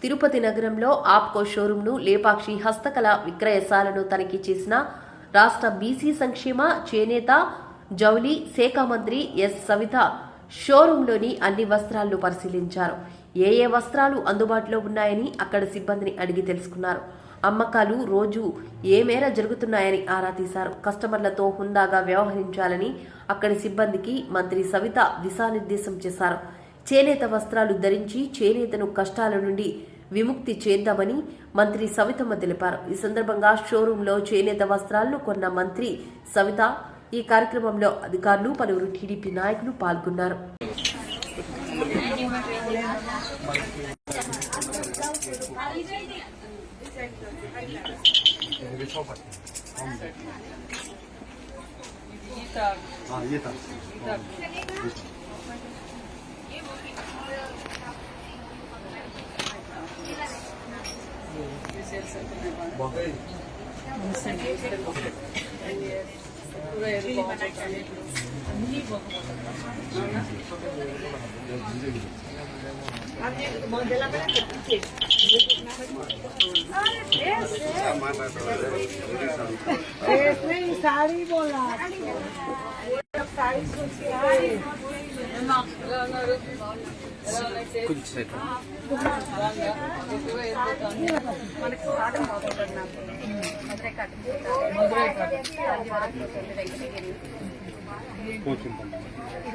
తిరుపతి నగరంలో ఆప్కో షోరూంను, లేపాక్షి హస్తకళ విక్రయశాలను తనిఖీ చేసిన రాష్ట్ర బీసీ సంక్షేమ, చేనేత, జౌళి శాఖ మంత్రి ఎస్ సవిత షోరూంలోని అన్ని వస్త్రాలను పరిశీలించారు. ఏ వస్త్రాలు అందుబాటులో ఉన్నాయని అక్కడ సిబ్బందిని అడిగి తెలుసుకున్నారు. అమ్మకాలు రోజు ఏ మేర జరుగుతున్నాయని ఆరా తీశారు. కస్టమర్లతో హుందాగా వ్యవహరించాలని అక్కడి సిబ్బందికి మంత్రి సవిత దిశానిర్దేశం చేశారు. చేనేత వస్త్రాలు ధరించి చేనేతను కష్టాల నుండి విముక్తి చేద్దామని మంత్రి సవితమ్మ తెలిపారు. ఈ సందర్భంగా షోరూంలో చేనేత వస్త్రాలను కొన్న మంత్రి సవిత ఈ కార్యక్రమంలో అధికారులు, పలువురు టీడీపీ నాయకులు పాల్గొన్నారు. साड़ी बोला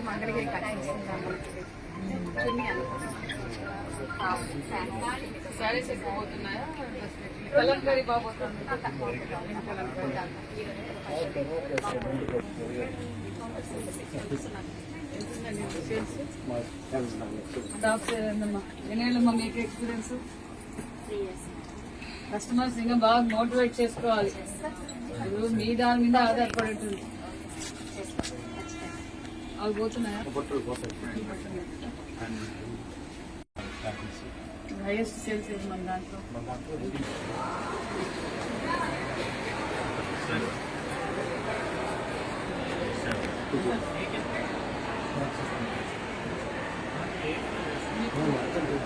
మంగళగిరి సారీస్ ఎక్కువవుతున్నాయా? కలంకారీ బాగుంటుంది. ఎన్నేళ్ళమ్మా మీకు ఎక్స్పీరియన్స్? కస్టమర్స్ ఇంకా బాగా మోటివేట్ చేసుకోవాలి. ఇప్పుడు మీ దాని మీద ఆధారపడి ఉంటుంది. అవి పోతున్నాయా? హైయెస్ట్ సేల్స్ ఏది మన దాంట్లో?